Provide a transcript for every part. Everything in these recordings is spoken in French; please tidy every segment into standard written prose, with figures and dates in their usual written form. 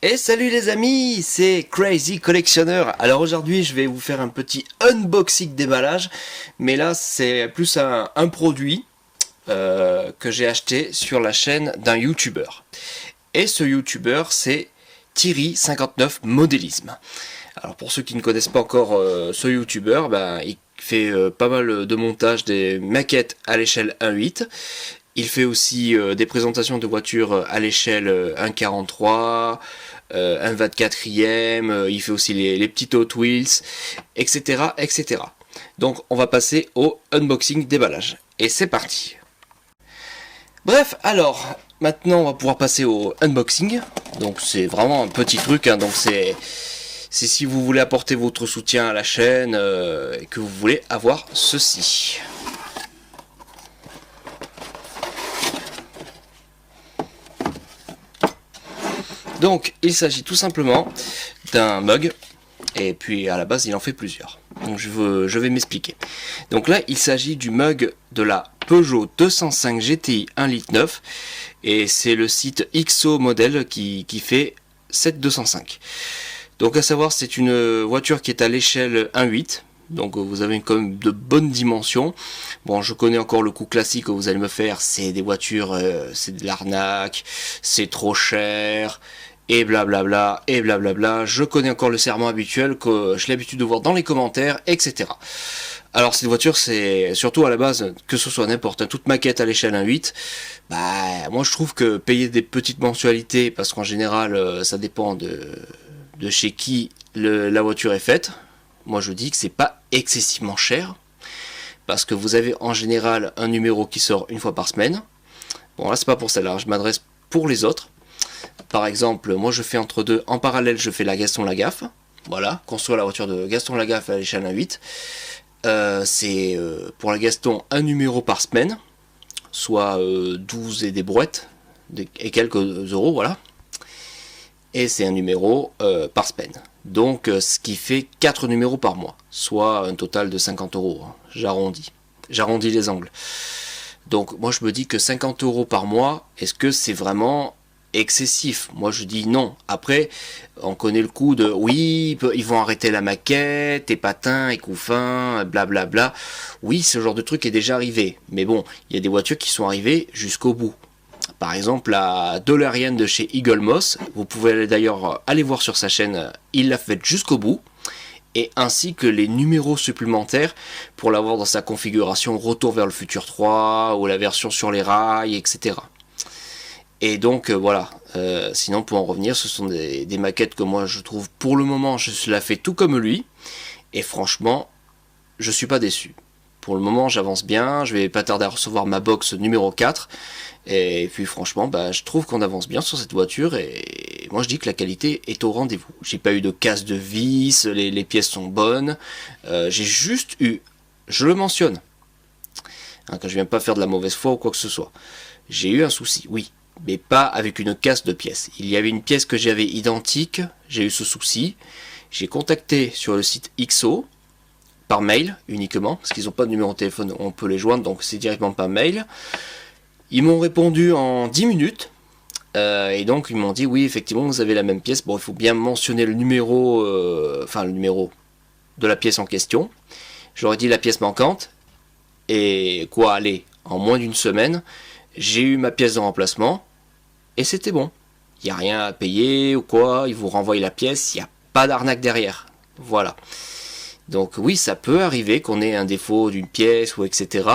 Et salut les amis, c'est Crazy Collectionneur. Alors aujourd'hui je vais vous faire un petit unboxing déballage, mais là c'est plus un produit que j'ai acheté sur la chaîne d'un YouTuber. Et ce YouTuber c'est Thierry59 Modélisme. Alors pour ceux qui ne connaissent pas encore ce YouTuber, il fait pas mal de montage des maquettes à l'échelle 1.8. Il fait aussi des présentations de voitures à l'échelle 1.43, 1.24e, il fait aussi les petits Hot Wheels, etc., etc. Donc on va passer au unboxing déballage. Et c'est parti. Bref, alors, maintenant on va pouvoir passer au unboxing. Donc c'est vraiment un petit truc, hein, donc c'est si vous voulez apporter votre soutien à la chaîne et que vous voulez avoir ceci. Donc il s'agit tout simplement d'un mug, et puis à la base il en fait plusieurs. Donc je vais m'expliquer. Donc là il s'agit du mug de la Peugeot 205 GTI 1.9 litre, et c'est le site XO Model qui fait cette 205. Donc à savoir, c'est une voiture qui est à l'échelle 1.8. Donc vous avez quand même de bonnes dimensions. Bon, je connais encore le coup classique que vous allez me faire, c'est des voitures, c'est de l'arnaque, c'est trop cher, et blablabla, et blablabla. Je connais encore le serment habituel que j'ai l'habitude de voir dans les commentaires, etc. Alors cette voiture, c'est surtout à la base, que ce soit n'importe, toute maquette à l'échelle 1.8, moi je trouve que payer des petites mensualités, parce qu'en général ça dépend de chez qui la voiture est faite. Moi je dis que c'est pas excessivement cher, parce que vous avez en général un numéro qui sort une fois par semaine. Bon là c'est pas pour celle-là, je m'adresse pour les autres. Par exemple, moi je fais entre deux, en parallèle je fais la Gaston Lagaffe. Voilà, construire la voiture de Gaston Lagaffe à l'échelle 1.8. C'est pour la Gaston un numéro par semaine, soit 12 et des brouettes, et quelques euros, voilà. Et c'est un numéro par semaine. Donc ce qui fait 4 numéros par mois, soit un total de 50 euros. Hein. J'arrondis les angles. Donc moi je me dis que 50 euros par mois, est-ce que c'est vraiment excessif? Moi je dis non. Après, on connaît le coup de oui, ils vont arrêter la maquette, et patins, et couffins, blablabla. Oui, ce genre de truc est déjà arrivé. Mais bon, il y a des voitures qui sont arrivées jusqu'au bout. Par exemple, la DeLorean de chez Eagle Moss, vous pouvez d'ailleurs aller voir sur sa chaîne, il l'a faite jusqu'au bout, et ainsi que les numéros supplémentaires pour l'avoir dans sa configuration Retour vers le futur 3, ou la version sur les rails, etc. Et donc voilà, sinon pour en revenir, ce sont des maquettes que moi je trouve, pour le moment, je la fais tout comme lui, et franchement, je suis pas déçu. Pour le moment, j'avance bien, je vais pas tarder à recevoir ma box numéro 4, et puis franchement, je trouve qu'on avance bien sur cette voiture, et moi je dis que la qualité est au rendez-vous. J'ai pas eu de casse de vis, les pièces sont bonnes, j'ai juste eu, je le mentionne, hein, quand je viens pas faire de la mauvaise foi ou quoi que ce soit, j'ai eu un souci, oui, mais pas avec une casse de pièces. Il y avait une pièce que j'avais identique, j'ai eu ce souci, j'ai contacté sur le site XO, par mail uniquement, parce qu'ils n'ont pas de numéro de téléphone, on peut les joindre, donc c'est directement par mail. Ils m'ont répondu en 10 minutes, et donc ils m'ont dit oui, effectivement, vous avez la même pièce. Bon, il faut bien mentionner le numéro, le numéro de la pièce en question. J'aurais dit la pièce manquante, et quoi, allez, en moins d'une semaine, j'ai eu ma pièce de remplacement, et c'était bon. Il n'y a rien à payer ou quoi, ils vous renvoient la pièce, il n'y a pas d'arnaque derrière. Voilà. Donc oui, ça peut arriver qu'on ait un défaut d'une pièce ou etc.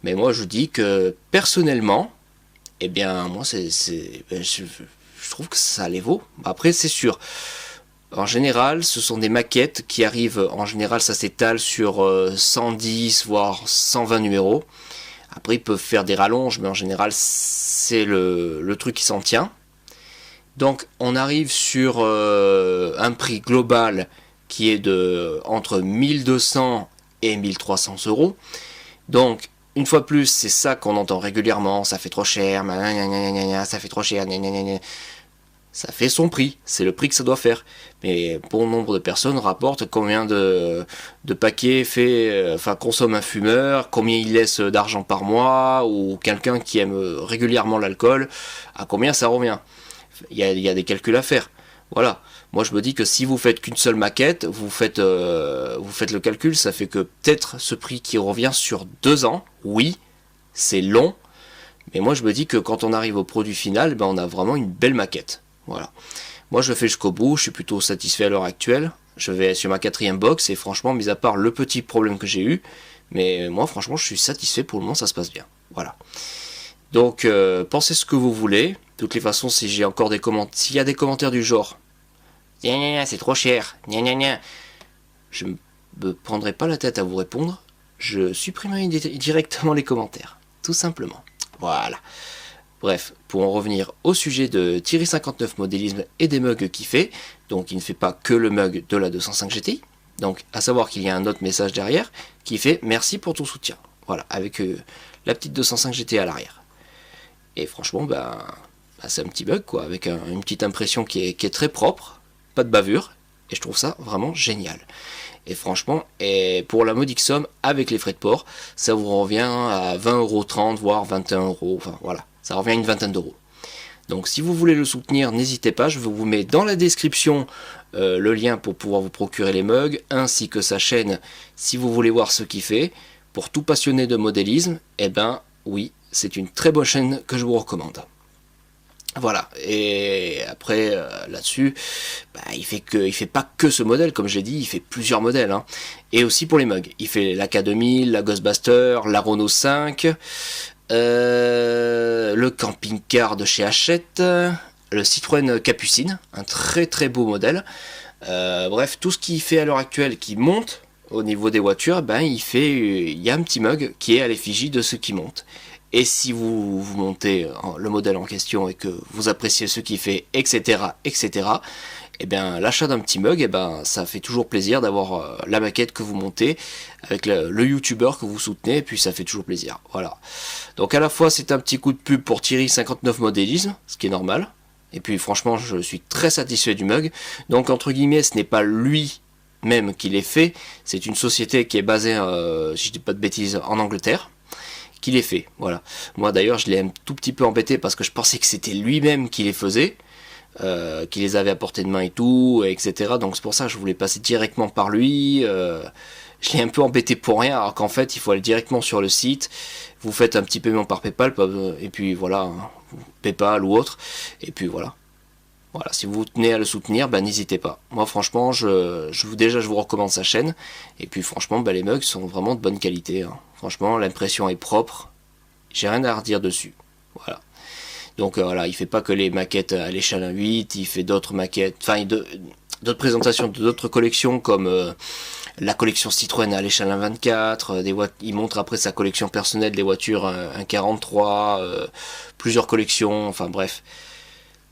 Mais moi je dis que personnellement, moi je trouve que ça les vaut. Après c'est sûr, en général ce sont des maquettes qui arrivent, en général ça s'étale sur 110 voire 120 numéros. Après ils peuvent faire des rallonges, mais en général c'est le truc qui s'en tient. Donc on arrive sur un prix global qui est de entre 1200 et 1300 euros. Donc, une fois plus, c'est ça qu'on entend régulièrement, ça fait trop cher, ça fait trop cher, ça fait son prix, c'est le prix que ça doit faire. Mais bon nombre de personnes rapportent combien de paquets consomme un fumeur, combien il laisse d'argent par mois, ou quelqu'un qui aime régulièrement l'alcool, à combien ça revient. Il y a des calculs à faire. Voilà, moi je me dis que si vous faites qu'une seule maquette, vous faites le calcul, ça fait que peut-être ce prix qui revient sur 2 ans, oui, c'est long, mais moi je me dis que quand on arrive au produit final, ben, on a vraiment une belle maquette. Voilà. Moi je fais jusqu'au bout, je suis plutôt satisfait à l'heure actuelle. Je vais sur ma 4e box et franchement, mis à part le petit problème que j'ai eu, mais moi franchement je suis satisfait, pour le moment ça se passe bien. Voilà. Donc pensez ce que vous voulez. De toutes les façons, si j'ai encore des commentaires, s'il y a des commentaires du genre c'est trop cher, je ne me prendrai pas la tête à vous répondre, je supprimerai directement les commentaires, tout simplement. Voilà. Bref, pour en revenir au sujet de Thierry59 modélisme et des mugs qu'il fait, donc il ne fait pas que le mug de la 205 GTI, donc à savoir qu'il y a un autre message derrière qui fait merci pour ton soutien. Voilà, avec la petite 205 GTI à l'arrière. Et franchement, c'est un petit bug quoi, avec une petite impression qui est très propre, pas de bavure, et je trouve ça vraiment génial. Et franchement, pour la modique somme, avec les frais de port, ça vous revient à 20,30€, voire 21€, enfin voilà, ça revient à une vingtaine d'euros. Donc si vous voulez le soutenir, n'hésitez pas, je vous mets dans la description le lien pour pouvoir vous procurer les mugs, ainsi que sa chaîne, si vous voulez voir ce qu'il fait. Pour tout passionné de modélisme, eh ben oui, c'est une très bonne chaîne que je vous recommande. Voilà, et après là-dessus, il fait pas que ce modèle, comme j'ai dit, il fait plusieurs modèles, hein. Et aussi pour les mugs, il fait la K2000, la Ghostbuster, la Renault 5, le camping-car de chez Hachette, le Citroën Capucine, un très très beau modèle. Bref, tout ce qu'il fait à l'heure actuelle qui monte au niveau des voitures, il y a un petit mug qui est à l'effigie de ce qui monte. Et si vous montez le modèle en question et que vous appréciez ce qu'il fait, etc., et bien l'achat d'un petit mug, ça fait toujours plaisir d'avoir la maquette que vous montez avec le youtubeur que vous soutenez, et puis ça fait toujours plaisir. Voilà. Donc à la fois c'est un petit coup de pub pour Thierry59 modélisme, ce qui est normal. Et puis franchement je suis très satisfait du mug. Donc entre guillemets ce n'est pas lui même qui l'ait fait, c'est une société qui est basée, si je dis pas de bêtises, en Angleterre. Qui les fait, voilà. Moi d'ailleurs je l'ai un tout petit peu embêté parce que je pensais que c'était lui-même qui les faisait, qui les avait à portée de main et tout, etc. Donc c'est pour ça que je voulais passer directement par lui. Je l'ai un peu embêté pour rien, alors qu'en fait il faut aller directement sur le site, vous faites un petit paiement par PayPal, et puis voilà, hein, PayPal ou autre, et puis voilà. Voilà, si vous tenez à le soutenir, n'hésitez pas. Moi franchement, déjà je vous recommande sa chaîne. Et puis franchement, les mugs sont vraiment de bonne qualité, hein. Franchement, l'impression est propre. J'ai rien à redire dessus. Voilà. Donc voilà, il fait pas que les maquettes à l'échelle 1.8, il fait d'autres maquettes, enfin d'autres présentations de d'autres collections comme la collection Citroën à l'échelle 1.24, il montre après sa collection personnelle des voitures 1.43, plusieurs collections, enfin bref.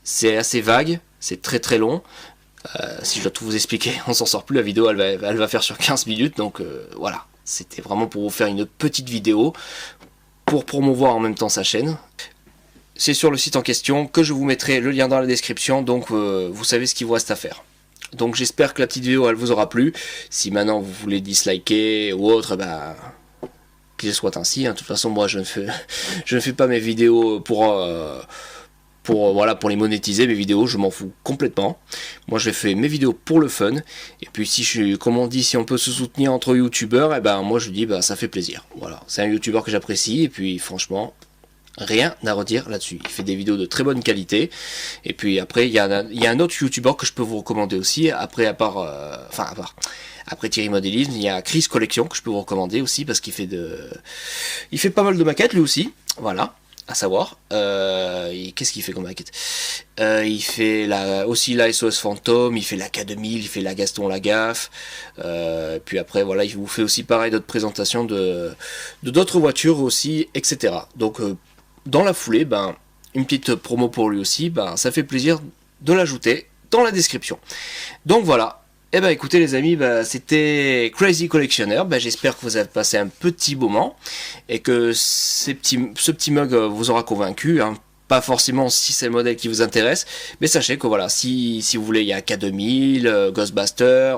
C'est assez vague, c'est très très long. Si je dois tout vous expliquer, on s'en sort plus, la vidéo elle va faire sur 15 minutes, donc voilà. C'était vraiment pour vous faire une petite vidéo, pour promouvoir en même temps sa chaîne. C'est sur le site en question, que je vous mettrai le lien dans la description, donc vous savez ce qu'il vous reste à faire. Donc j'espère que la petite vidéo elle vous aura plu. Si maintenant vous voulez disliker ou autre, qu'il soit ainsi, hein. De toute façon moi je ne fais pas mes vidéos pour les monétiser, mes vidéos, je m'en fous complètement. Moi, je fais mes vidéos pour le fun. Et puis, comme on dit, si on peut se soutenir entre youtubeurs, moi, je dis, ça fait plaisir. Voilà, c'est un youtubeur que j'apprécie. Et puis, franchement, rien à redire là-dessus. Il fait des vidéos de très bonne qualité. Et puis, après, il y a un autre youtubeur que je peux vous recommander aussi. Après Thierry Modélisme, il y a Chris Collection que je peux vous recommander aussi parce qu'il fait pas mal de maquettes lui aussi. Voilà. À savoir, qu'est-ce qu'il fait comme maquette? Il fait aussi la SOS Fantôme, il fait la K2000, il fait la Gaston Lagaffe, puis après voilà, il vous fait aussi pareil d'autres présentations de d'autres voitures aussi, etc. Donc dans la foulée, une petite promo pour lui aussi, ça fait plaisir de l'ajouter dans la description. Donc voilà. Eh écoutez les amis, c'était Crazy Collectioner, j'espère que vous avez passé un petit moment et que ce petit mug vous aura convaincu, hein. Pas forcément si c'est le modèle qui vous intéresse, mais sachez que voilà, si vous voulez, il y a K2000, Ghostbuster,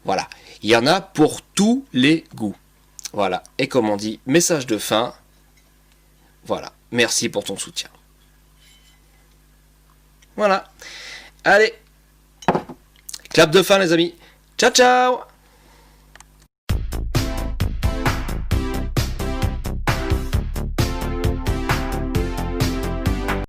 voilà, il y en a pour tous les goûts. Voilà, et comme on dit, message de fin, voilà, merci pour ton soutien. Voilà, allez. Clap de fin les amis. Ciao ciao.